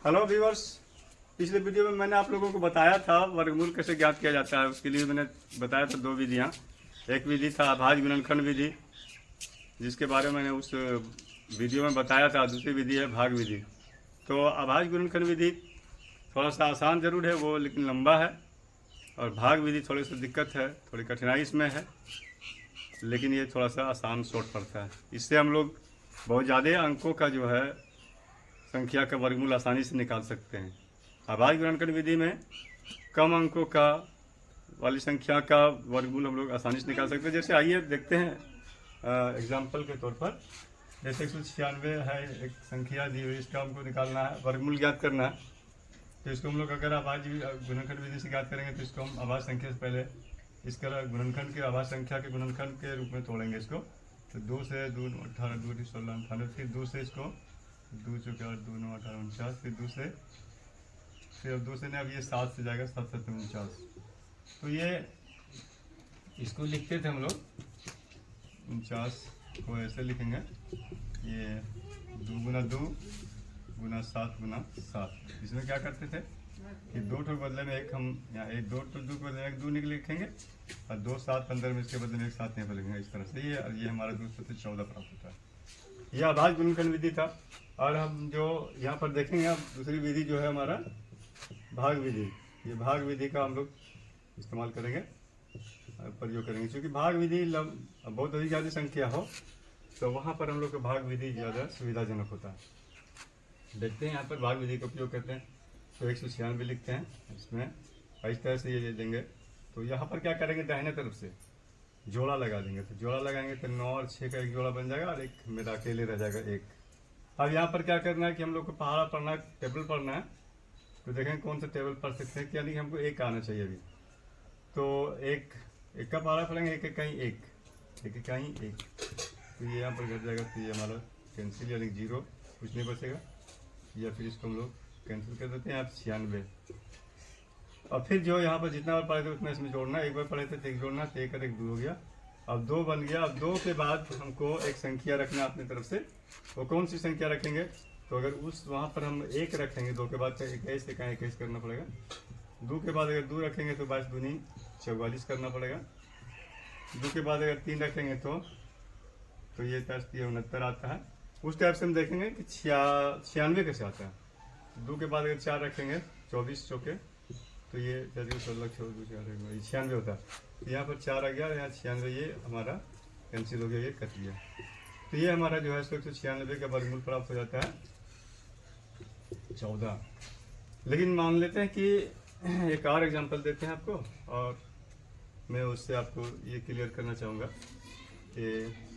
Hello viewers, पिछले video में मैंने आप लोगों को बताया था वर्गमूल कैसे ज्ञात किया जाता है। उसके लिए मैंने बताया था दो विधियाँ। एक विधि था अभाज्य गुणनखंड विधि, जिसके बारे में मैंने उस वीडियो में बताया था। दूसरी विधि है भाग विधि। तो अभाज्य गुणनखंड विधि थोड़ा सा आसान जरूर है वो, लेकिन लंबा है। और भाग विधि थोड़ी सी दिक्कत है, थोड़ी कठिनाई इसमें है, लेकिन ये थोड़ा सा आसान शॉर्ट पड़ता है। इससे हम लोग बहुत ज़्यादा अंकों का जो है संख्या का वर्गमूल आसानी से निकाल सकते हैं। अभाज्य गुणनखंड विधि में कम अंकों का वाली संख्या का वर्गमूल हम लोग आसानी से निकाल सकते हैं। जैसे आइए देखते हैं एग्जाम्पल के तौर पर। जैसे 196 है एक संख्या दी हुई, इसका हमको निकालना है, वर्गमूल ज्ञात करना है। तो इसको हम लोग अगर अभाज्य गुणनखंड विधि से ज्ञात करेंगे तो इसको हम अभाज्य संख्या से पहले इसका गुणनखंड के अभाज्य संख्या के गुणनखंड के रूप में तोड़ेंगे इसको। तो 2 से 2 18, 2 16 98, फिर 2 से इसको 2 चौके 8, 2 9 18 49, फिर अब 2 से नहीं, अब ये 7 से जाएगा, 7 7 49। तो ये इसको लिखते थे हम लोग 49 को ऐसे लिखेंगे, ये 2 गुना 2 गुना 7 गुना 7। इसमें क्या करते थे कि 2 के बदले में एक, हम यहाँ एक 2 के बदले में एक 2 लिखेंगे और 2 7 15 में इसके बदले में एक 7 यहाँ पर लिखेंगे। इस तरह से ये हमारा 2 से 14 प्राप्त होता है। यह अभाज्य गुणनखंड विधि था। और हम जो यहाँ पर देखेंगे, अब दूसरी विधि जो है हमारा भाग विधि। ये भाग विधि का हम लोग इस्तेमाल करेंगे, प्रयोग करेंगे। क्योंकि भाग विधि बहुत अधिक ज़्यादा संख्या हो तो वहाँ पर हम लोग का भाग विधि ज़्यादा सुविधाजनक होता है। देखते हैं यहाँ पर भाग विधि का उपयोग करते हैं। तो 196 लिखते हैं, इसमें इस तरह से ये देंगे। तो यहाँ पर क्या करेंगे, दाहिने तरफ से जोड़ा लगा देंगे। तो जोड़ा लगाएंगे तो 9 और 6 का एक जोड़ा बन जाएगा और एक मेरा अकेले रह जाएगा 1। अब यहाँ पर क्या करना है कि हम लोग को पहाड़ा पढ़ना है, टेबल पढ़ना है। तो देखें कौन सा टेबल पढ़ सकते हैं, यानी हमको 1 आना चाहिए अभी। तो एक का पहाड़ा पढ़ेंगे, एक कहीं 1 कहीं 1। तो ये यहाँ पर घट जाएगा। तो ये हमारा कैंसिल, यानी 0, कुछ नहीं बचेगा। या फिर इसको हम लोग कैंसिल कर देते हैं। आप 96। और फिर जो यहाँ पर जितना बार पढ़े थे उतना इसमें जोड़ना। एक बार पढ़े थे तो 1 जोड़ना, तो 1 और 1 2 हो गया। अब 2 बन गया। अब 2 के बाद हमको एक संख्या रखना अपनी तरफ से। वो कौन सी संख्या रखेंगे, तो अगर उस वहाँ पर हम 1 रखेंगे, 2 के बाद 21 से कहीं 21 करना पड़ेगा। 2 के बाद अगर 2 रखेंगे तो 22 दूनी 44 करना पड़ेगा। 2 के बाद अगर 3 रखेंगे तो ये 69 आता है। उस टाइप से हम देखेंगे कि 96 कैसे आता है। 2 के बाद अगर 4 रखेंगे, 24 चौके, तो ये 96 होता है। यहाँ पर 4 आ गया, यहाँ 96, ये हमारा कैंसिल हो गया, ये कट गया। तो ये हमारा जो है 196 का वर्गमूल प्राप्त हो जाता है 14। लेकिन मान लेते हैं कि एक और एग्जांपल देते हैं आपको, और मैं उससे आपको ये क्लियर करना चाहूँगा कि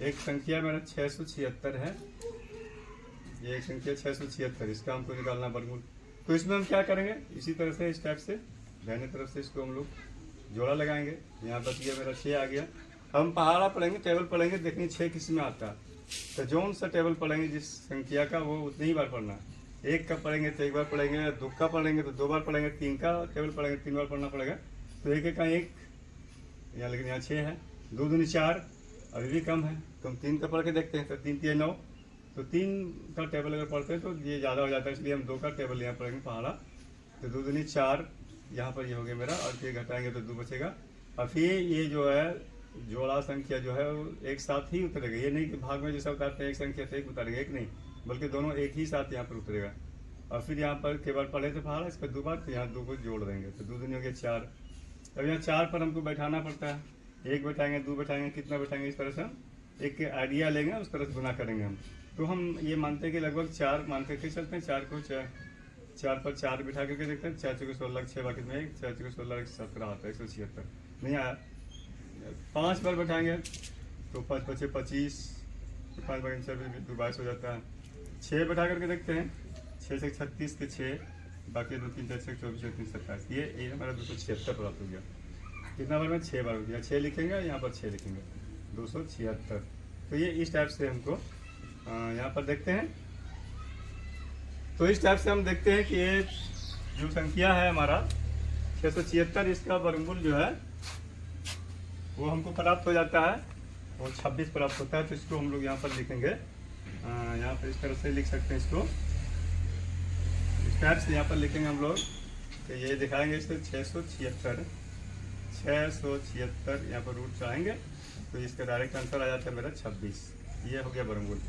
एक संख्या मेरा 676 है। ये एक संख्या 676, इसका हमको निकालना वर्गमूल। तो इसमें हम क्या करेंगे, इसी तरह से इस टाइप से दाहिने तरफ से इसको हम लोग जोड़ा लगाएंगे। यहाँ पर ये मेरा 6 आ गया। हम पहाड़ा पढ़ेंगे, टेबल पढ़ेंगे, देखने 6 किस में आता है। तो जौन सा टेबल पढ़ेंगे जिस संख्या का, वो उतनी ही बार पढ़ना है। 1 का पढ़ेंगे तो 1 बार पढ़ेंगे, 2 का पढ़ेंगे तो 2 बार पढ़ेंगे, 3 का टेबल पढ़ेंगे 3 बार पढ़ना पड़ेगा। तो 1 का 1 यहाँ, लेकिन यहाँ 6 है। 2 दूनी 4, अभी भी कम है। तो हम 3 का पढ़ के देखते हैं। तो 3 3 9। तो 3 का टेबल अगर पढ़ते हैं तो ये ज़्यादा हो जाता है, इसलिए हम 2 का टेबल यहाँ पढ़ेंगे पहाड़ा। तो 2 दूनी 4, यहाँ पर ये हो गया मेरा, और फिर घटाएंगे तो 2 बचेगा। और फिर ये जो है जोड़ा संख्या जो है वो एक साथ ही उतरेगा। ये नहीं कि भाग में जैसा उतारते हैं एक संख्या से एक उतारेगा, एक नहीं, बल्कि दोनों एक ही साथ यहाँ पर उतरेगा। और फिर यहाँ पर केवल पढ़े थे पहाड़ा, इसका 2 बार, तो यहाँ 2 को जोड़ देंगे। तो 2 दूनी हो गया 4। अब यहाँ 4 पर हमको बैठाना पड़ता है। 1 बैठाएंगे, 2 बैठाएंगे, कितना बैठाएंगे, इस तरह से हम एक आइडिया लेंगे, उस तरह से गुना करेंगे हम। तो हम ये मानते हैं कि लगभग 4 मान करके चलते हैं। 4 को 4 पर 4 बिठा करके देखते हैं। 4 चौके 16, 6 बाकी में 1, 4 चौके 16, 17 आता है, 176 नहीं आया। 5 बार बैठाएंगे तो 5 बचे 25, 5 बार 22 हो जाता है। 6 बैठा करके देखते हैं, 6 से 36 के 6, बाकी 2 3 4 6 24 3 27, ये हमारा 276 प्राप्त हो गया। कितना बार में, 6 बार हो गया। 6 लिखेंगे, यहाँ पर 6 लिखेंगे, 276। तो ये इस टाइप से हमको यहाँ पर देखते हैं। तो इस टाइप से हम देखते हैं कि ये जो संख्या है हमारा 676, इसका वर्गमूल जो है वो हमको प्राप्त हो जाता है, वो 26 प्राप्त होता है। तो इसको हम लोग यहाँ पर लिखेंगे, यहाँ पर इस तरह से लिख सकते हैं इसको। स्टेप्स यहाँ पर लिखेंगे हम लोग, तो ये दिखाएंगे इसको 676 यहाँ पर रूट चाहेंगे तो इसका डायरेक्ट आंसर आ जाता है मेरा 26। ये हो गया वर्गमूल।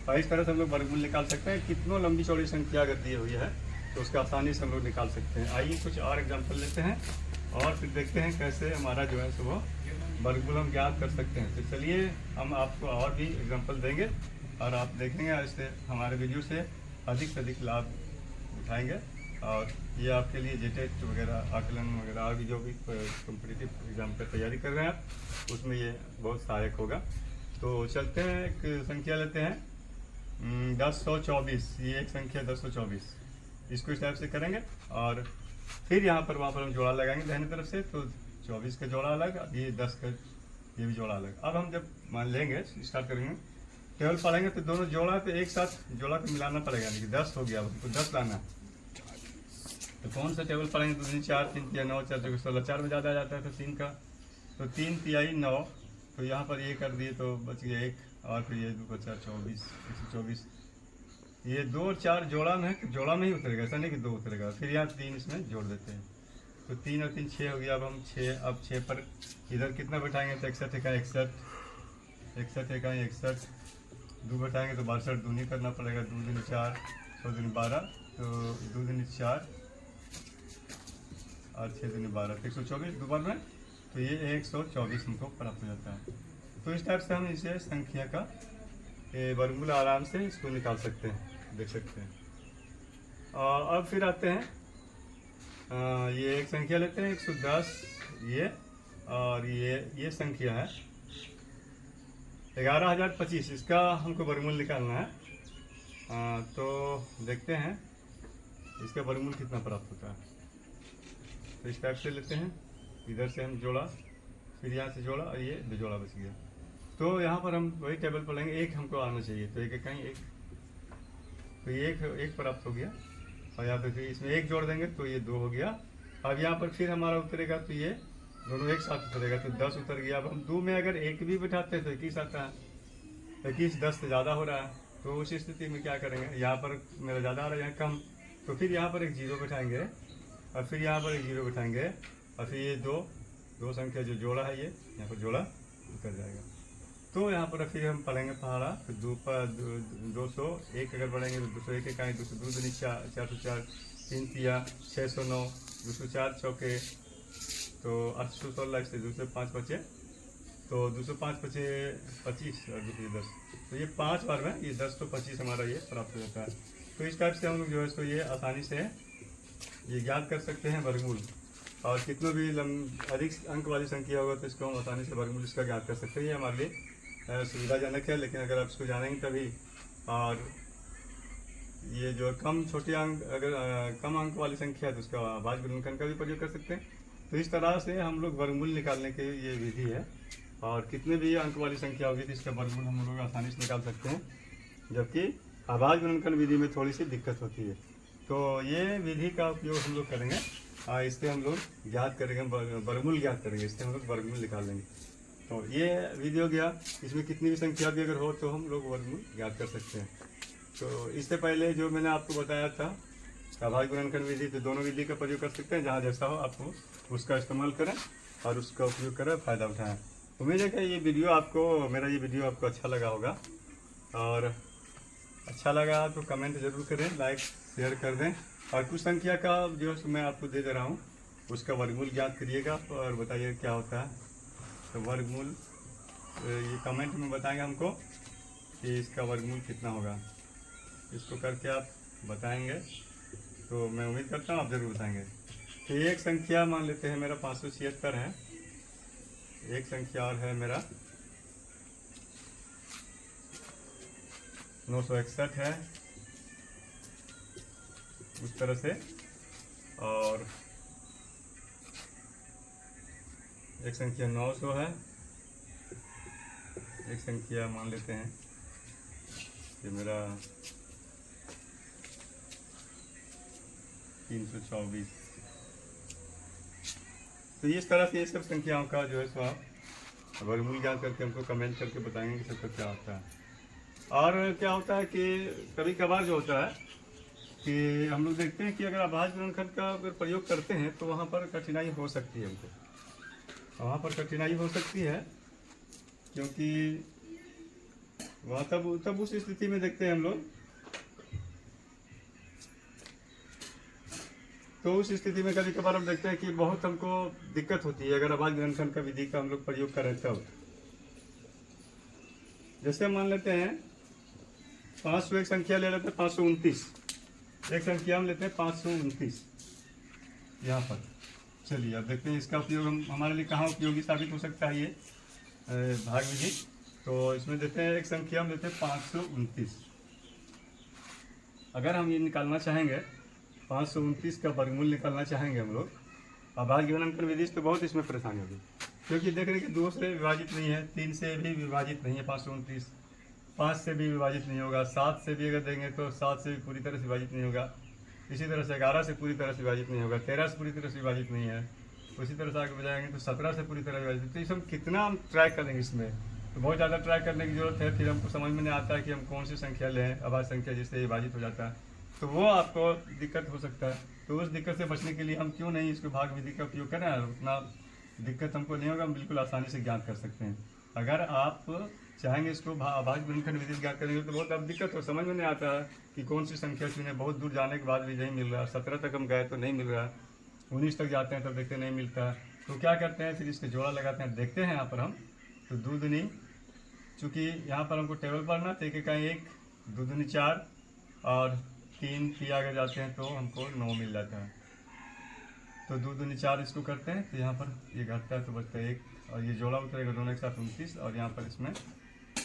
और इस तरह से हम लोग वर्गमूल निकाल सकते हैं। कितनों लंबी चौड़ी संख्या अगर दी हुई है तो उसका आसानी से हम लोग निकाल सकते हैं। आइए कुछ और एग्जाम्पल लेते हैं और फिर देखते हैं कैसे हमारा जो है सो वो वर्गमूल हम ज्ञात कर सकते हैं। तो चलिए हम आपको और भी एग्जाम्पल देंगे और आप देखेंगे इससे हमारे वीडियो से अधिक लाभ उठाएंगे। और ये आपके लिए जेटेट वगैरह आकलन वगैरह और भी जो भी कॉम्पिटिटिव एग्जाम पर तैयारी कर रहे हैं आप, उसमें ये बहुत सहायक होगा। तो चलते हैं, एक संख्या लेते हैं 1024। ये एक संख्या 1024, इसको इस टाइप से करेंगे और फिर यहाँ पर वहाँ पर हम जोड़ा लगाएंगे दाहिने तरफ से। तो 24 का जोड़ा अलग, ये 10 का ये भी जोड़ा अलग। अब हम जब मान लेंगे स्टार्ट करेंगे टेबल पढ़ेंगे तो दोनों जोड़ा तो एक साथ जोड़ा को मिलाना पड़ेगा, यानी कि 10 हो गया, अब हमको 10 लाना। तो कौन सा टेबल पढ़ेंगे तो 4 3 3 9 4 4 16, 4 में ज़्यादा आ जाता है तो 3 का, तो 3 तिहाई 9। तो यहाँ पर ये कर दिए तो बच गया 1, और फिर ये 2 का 4 24 124। ये 2 और 4 जोड़ा में है, जोड़ा में ही उतरेगा, ऐसा नहीं कि 2 उतरेगा। फिर यहाँ 3 इसमें जोड़ देते हैं तो 3 और 3 6 हो गया। अब हम 6 पर इधर कितना बैठाएंगे तो 61 एकाई 61, 61 एकाई 61, 2 बैठाएंगे तो 62, दूनी करना पड़ेगा। 2 दूनी 4, 6 दूनी 12, तो 2 दूनी 4 और 6 दूनी 12, 124 दोबारा में, तो ये 124 हमको प्राप्त हो जाता है। तो इस टाइप से हम इसे संख्या का वर्गमूल आराम से इसको निकाल सकते हैं, देख सकते हैं। और अब फिर आते हैं, ये एक संख्या लेते हैं 110, ये और ये संख्या है 11,025, इसका हमको वर्गमूल निकालना है। तो देखते हैं इसका वर्गमूल कितना प्राप्त होता है। तो इस टाइप से लेते हैं, इधर से हम जोड़ा, फिर यहाँ से जोड़ा और ये दो जोड़ा बच गया। तो यहाँ पर हम वही टेबल पर लेंगे, एक हमको आना चाहिए, तो एक कहीं एक, तो ये एक प्राप्त हो गया। और यहाँ पे फिर इसमें एक जोड़ देंगे तो ये 2 हो गया। अब यहाँ पर फिर हमारा उतरेगा तो ये दोनों एक साथ उतरेगा तो 10 उतर गया। अब हम 2 में अगर एक भी बैठाते हैं तो 21 आता है, 21 10 से ज़्यादा हो रहा है। तो उस स्थिति में क्या करेंगे, यहाँ पर मेरा ज़्यादा आ रहा है, यहाँ कम, तो फिर यहाँ पर एक 0 बैठाएंगे और फिर यहाँ पर एक 0 बैठाएंगे और फिर ये दो संख्या जो जोड़ा है ये यहाँ पर जोड़ा उतर जाएगा। तो यहाँ पर फिर हम पढ़ेंगे पहाड़ा, तो 201 अगर बढ़ेंगे तो 201 इकाई, 202 दूनी 404, 3 तिया 609, 204 चौके तो 816, इससे 205 बचे, तो 205 बचे 25 और 210, तो ये 5 बार में ये 10 तो 25 हमारा ये प्राप्त हो जाता है। तो इस टाइप से हम लोग जो है इसको ये आसानी से ये ज्ञात कर सकते हैं वर्गमूल। और कितना भी अधिक अंक वाली संख्या होगा तो इसको हम आसानी से वर्गमूल इसका ज्ञात कर सकते हैं। ये हमारे लिए सुविधाजनक है, लेकिन अगर आप इसको जानेंगे तभी। और ये जो छोटे अंक, अगर कम अंक वाली संख्या है तो उसका भाज्य गुणनखंड का भी प्रयोग कर सकते हैं। तो इस तरह से हम लोग वर्गमूल निकालने की ये विधि है। और कितने भी अंक वाली संख्या होगी तो इसका वर्गमूल हम लोग आसानी से निकाल सकते हैं, जबकि अभाज्य गुणनखंड विधि में थोड़ी सी दिक्कत होती है। तो ये विधि का उपयोग हम लोग करेंगे, इससे हम लोग ज्ञात करेंगे, वर्गमूल ज्ञात करेंगे, इससे हम लोग वर्गमूल निकाल लेंगे। तो ये वीडियो गया, इसमें कितनी भी संख्या भी अगर हो तो हम लोग वर्गमूल ज्ञात कर सकते हैं। तो इससे पहले जो मैंने आपको बताया था अभाज्य गुणनखंड विधि, तो दोनों विधि का प्रयोग कर सकते हैं, जहाँ जैसा हो आपको उसका इस्तेमाल करें और उसका उपयोग करें, फ़ायदा उठाएं। उम्मीद है कि ये वीडियो आपको, मेरा ये वीडियो आपको अच्छा लगा होगा। और अच्छा लगा तो कमेंट ज़रूर करें, लाइक शेयर कर दें। और कुछ संख्या का जो मैं आपको दे रहा हूँ उसका वर्गमूल ज्ञात करिएगा और बताइए क्या होता है। तो वर्गमूल ये कमेंट में बताएंगे हमको कि इसका वर्गमूल कितना होगा, इसको करके आप बताएंगे तो मैं उम्मीद करता हूँ आप ज़रूर बताएंगे। तो एक संख्या मान लेते हैं मेरा 576 है, एक संख्या और है मेरा 961 है, उस तरह से। और एक संख्या 900 है, एक संख्या मान लेते हैं कि मेरा 324। तो इस तरह से ये सब संख्याओं का जो है सो आप वर्गमूल ज्ञात करके हमको कमेंट करके बताएंगे कि सबका क्या होता है। और क्या होता है कि कभी कभार जो होता है कि हम लोग देखते हैं कि अगर आभाज गुणनखंड का अगर प्रयोग करते हैं तो वहाँ पर कठिनाई हो सकती है हमको, वहाँ पर कठिनाई हो सकती है, क्योंकि वहाँ तब उस स्थिति में देखते हैं हम लोग, तो उस स्थिति में कभी कभार हम देखते हैं कि बहुत हमको दिक्कत होती है अगर आभाज गुणनखंड का विधि का हम लोग प्रयोग करें तब। जैसे मान लेते हैं 500 एक संख्या ले लेते हैं 529, एक संख्या हम लेते हैं 529 यहाँ पर। चलिए अब देखते हैं इसका उपयोग हम हमारे लिए कहाँ उपयोगी साबित हो सकता है ये भाग विधि। तो इसमें देते हैं एक संख्या हम लेते हैं 529। अगर हम ये निकालना चाहेंगे 529 का वर्गमूल निकालना चाहेंगे हम लोग, आभाज गुणनखंड विधि से तो बहुत इसमें परेशानी होगी, क्योंकि देख रहे हैं कि 2 से विभाजित नहीं है, 3 से भी विभाजित नहीं है 529, 5 से भी विभाजित नहीं होगा, 7 से भी अगर देंगे तो 7 से भी पूरी तरह से विभाजित नहीं होगा, इसी तरह से 11 से पूरी तरह से विभाजित नहीं होगा, 13 से पूरी तरह से विभाजित नहीं है, उसी तरह से आगे बढ़ाएंगे तो 17 से पूरी तरह विभाजित। तो ये सब कितना हम ट्राई करेंगे इसमें, तो बहुत ज़्यादा ट्राई करने की जरूरत है, फिर हमको समझ में नहीं आता है कि हम कौन सी संख्या लें आभाज संख्या जिससे विभाजित हो जाता है, तो वो आपको दिक्कत हो सकता है। तो उस दिक्कत से बचने के लिए हम क्यों नहीं इसको भाग विधि का उपयोग करें, उतना दिक्कत हमको नहीं होगा, हम बिल्कुल आसानी से ज्ञात कर सकते हैं। अगर आप चाहेंगे इसको आभाज गुणनखंड विधि ज्ञात करेंगे तो बहुत अब दिक्कत हो, समझ में नहीं आता है कि कौन सी संख्या चुने, बहुत दूर जाने के बाद भी नहीं मिल रहा, 17 तक हम गए तो नहीं मिल रहा, 19 तक जाते हैं तब देखते नहीं मिलता, तो क्या करते हैं फिर इसके जोड़ा लगाते हैं। देखते हैं यहाँ पर हम तो 2 दूनी, चूँकि यहाँ पर हमको टेबल पढ़ना तो एक इकाई 1, 2 दूनी 4 और 3 पिया अगर जाते हैं तो हमको 9 मिल जाता है। तो 2 दूनी 4 इसको करते हैं तो यहाँ पर ये घटता है तो बचता है 1 और ये जोड़ा उतरेगा दोनों एक साथ 29 और यहाँ पर इसमें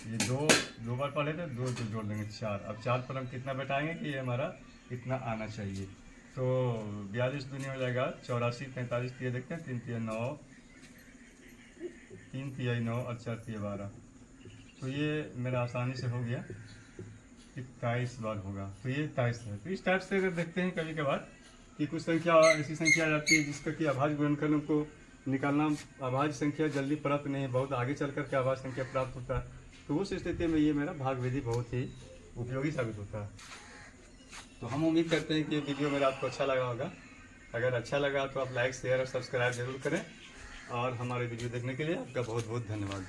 ये 2 बार पढ़े थे 2 तो जोड़ देंगे 4। अब 4 पर हम कितना बैठाएंगे कि ये हमारा इतना आना चाहिए, तो 42 दूनी हो जाएगा 84, 43 तिया देखते हैं 3 तिया 9, 3 तिया 9 और 4 तिया 12, तो ये मेरा आसानी से हो गया 21 बार होगा, तो ये 23 है। तो इस टाइप से अगर देखते हैं कभी कभार कि कुछ संख्या ऐसी संख्या आ जाती है जिसका कि आभाज गुणनखंड को निकालना, आभाज संख्या जल्दी प्राप्त नहीं है, बहुत आगे चल कर के आभाज संख्या प्राप्त होता है, तो उस स्थिति में ये मेरा भाग विधि बहुत ही उपयोगी साबित होता है। तो हम उम्मीद करते हैं कि ये वीडियो मेरा आपको अच्छा लगा होगा। अगर अच्छा लगा तो आप लाइक शेयर और सब्सक्राइब जरूर करें, और हमारे वीडियो देखने के लिए आपका बहुत बहुत धन्यवाद।